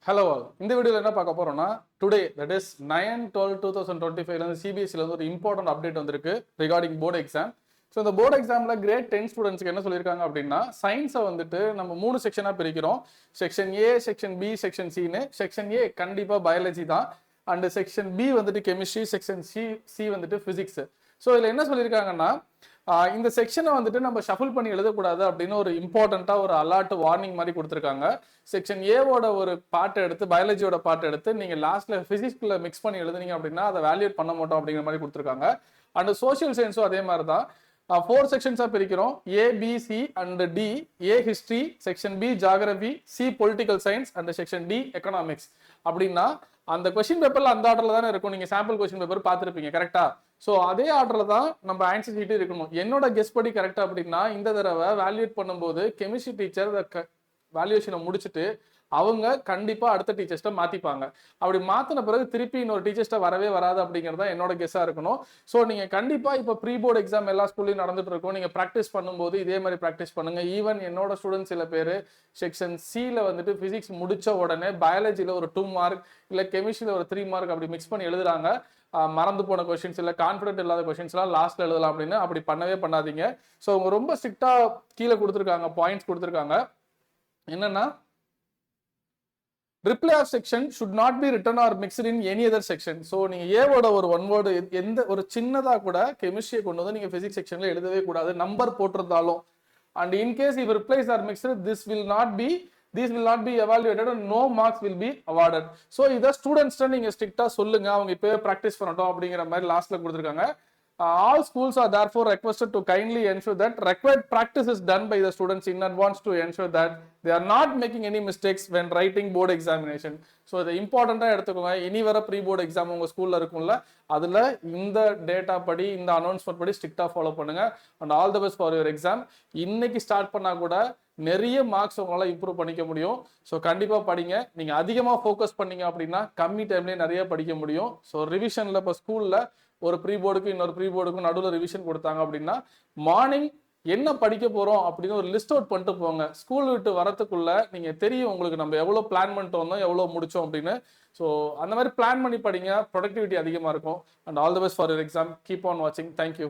Hello all. இந்த வீடியோல என்ன பார்க்க போறோம்னா டுடே that is 9/12/2025 ல இருந்து CBSE ல இருந்து ஒரு இம்பார்ட்டன்ட் அப்டேட் வந்திருக்கு ரிகார்டிங் போர்டு எக்ஸாம். ஸோ இந்த போர்டு எக்ஸாம்ல கிரேட் 10 ஸ்டூடெண்ட்ஸ்க்கு என்ன சொல்லியிருக்காங்க அப்படின்னா சயின்ஸை வந்துட்டு நம்ம 3 செக்ஷனா பிரிக்கிறோம். Section A, section B, section சின்னு. செக்ஷன் ஏ கண்டிப்பா பயாலஜி தான். அண்ட் செக்ஷன் பி வந்துட்டு கெமிஸ்ட்ரி, செக்ஷன் சி வந்துட்டு பிசிக்ஸ். ஸோ இதில் என்ன சொல்லியிருக்காங்கன்னா இந்த செக்ஷனை வந்துட்டு நம்ம ஷஃபிள் பண்ணி எழுதக்கூடாது அப்படின்னு ஒரு இம்பார்ட்டண்ட்டாக ஒரு அலர்ட் வார்னிங் மாதிரி கொடுத்துருக்காங்க. செக்ஷன் ஏவோட ஒரு பார்ட் எடுத்து பயாலஜியோட பார்ட் எடுத்து நீங்கள் லாஸ்ட்ல பிசிக்ஸ்ல மிக்ஸ் பண்ணி எழுதுனீங்க அப்படின்னா அதை வேல்யூட் பண்ண மாட்டோம் அப்படிங்கிற மாதிரி கொடுத்துருக்காங்க. அண்ட் சோஷியல் சயின்ஸும் அதே மாதிரி தான். 4 செக்ஷன்ஸாக பிரிக்கிறோம். A, B, C and D. A history, section B geography, C political science and section D economics. அப்படின்னா அந்த கொஸ்டின் பேப்பர்ல அந்த ஆர்டர்ல தானே இருக்கும். நீங்க சாம்பிள் கொஸ்டின் பேப்பர் பார்த்துருப்பீங்க கரெக்டா? ஸோ அதே ஆர்டர்ல தான் நம்ம ஆன்சர் ஷீட் இருக்கணும். என்னோட கெஸ் படி கரெக்டா அப்படின்னா இந்த தடவை வேல்யூட் பண்ணும்போது கெமிஸ்ட்ரி டீச்சர் வேல்யூஷனை முடிச்சுட்டு அவங்க கண்டிப்பா அடுத்த டீச்சர்ஸ்ட மாத்திப்பாங்க. அப்படி மாத்தின பிறகு திருப்பி இன்னொரு டீச்சர்ஸ்ட வரவே வராது அப்படிங்கிறது தான் என்னோட கெஸ்ஸா இருக்கணும். ஸோ நீங்க கண்டிப்பா இப்ப ப்ரீ போர்டு எக்ஸாம் எல்லா ஸ்கூல்லையும் நடந்துட்டு இருக்கும். நீங்க ப்ராக்டிஸ் பண்ணும்போது இதே மாதிரி ப்ராக்டிஸ் பண்ணுங்க. ஈவன் என்னோட ஸ்டூடெண்ட்ஸ் சில பேர் செக்ஷன் சில வந்துட்டு பிசிக்ஸ் முடிச்ச உடனே பயாலஜில ஒரு 2 மார்க் இல்ல கெமிஸ்ட்ரியில ஒரு 3 மார்க் அப்படி மிக்ஸ் பண்ணி எழுதுறாங்க. மறந்து போன கொஸ்டின்ஸ் இல்ல கான்ஃபிடென்ட் இல்லாத கொஸ்டின்ஸ்லாம் லாஸ்ட்ல எழுதலாம் அப்படின்னு அப்படி பண்ணவே பண்ணாதீங்க. ஸோ அவங்க ரொம்ப ஸ்ட்ரிக்டா கீழே கொடுத்துருக்காங்க, பாயிண்ட்ஸ் கொடுத்துருக்காங்க. என்னன்னா reply of section should not be written or mixed in any other section. So நீங்க ஏவோட ஒரு ஒன் வேர்டு எந்த ஒரு சின்னதா கூட கெமிஸ்ட்ரியை கொண்டு வந்து நீங்க பிசிக்ஸ் செக்ஷன்ல எழுதவே கூடாது, நம்பர் போட்டிருந்தாலும். and in case if replies are mixed, this will not be evaluated and no marks will be awarded. So இத ஸ்டூடெண்ட்ஸ் நீங்க ஸ்ட்ரிக்ட்டா சொல்லுங்க, அவங்க இப்பவே பிராக்டிஸ் பண்ணட்டும் அப்படிங்கிற மாதிரி லாஸ்ட்ல கொடுத்துருக்காங்க. All schools are therefore requested to kindly ensure that required practice is done by the students in advance to ensure that they are not making any mistakes when writing board examination. So இது இம்பார்ட்டண்டா எடுத்துக்கோங்க. இனி வர pre board exam உங்க ஸ்கூல்ல இருக்கும்ல, அதுல இந்த data படி இந்த அனௌன்ஸ்மெண்ட் படி ஸ்ட்ரிக்ட்டா ஃபாலோ பண்ணுங்க. And all the best for your exam. இன்னைக்கு ஸ்டார்ட் பண்ணா கூட நிறைய மார்க்ஸ் உங்களால இம்ப்ரூவ் பண்ணிக்க முடியும். ஸோ கண்டிப்பா படிங்க. நீங்க அதிகமா ஃபோக்கஸ் பண்ணீங்க அப்படின்னா கம்மி டைம்லயே நிறைய படிக்க முடியும். ஸோ ரிவிஷன்ல இப்போ ஸ்கூல்ல ஒரு ப்ரீ போர்டுக்கு இன்னொரு ப்ரீ போர்டுக்கும் நடுவில் ரிவிஷன் கொடுத்தாங்க அப்படின்னா மார்னிங் என்ன படிக்க போறோம் அப்படின்னு ஒரு லிஸ்ட் அவுட் பண்ணிட்டு போங்க. ஸ்கூல் விட்டு வரத்துக்குள்ள நீங்க தெரியும் உங்களுக்கு நம்ம எவ்வளவு பிளான் பண்ணிட்டு வந்தோம், எவ்வளவு முடிச்சோம் அப்படின்னு. ஸோ அந்த மாதிரி பிளான் பண்ணி படிங்க, ப்ரொடக்டிவிட்டி அதிகமா இருக்கும். And all the best for your exam. Keep on வாட்சிங். தேங்க்யூ.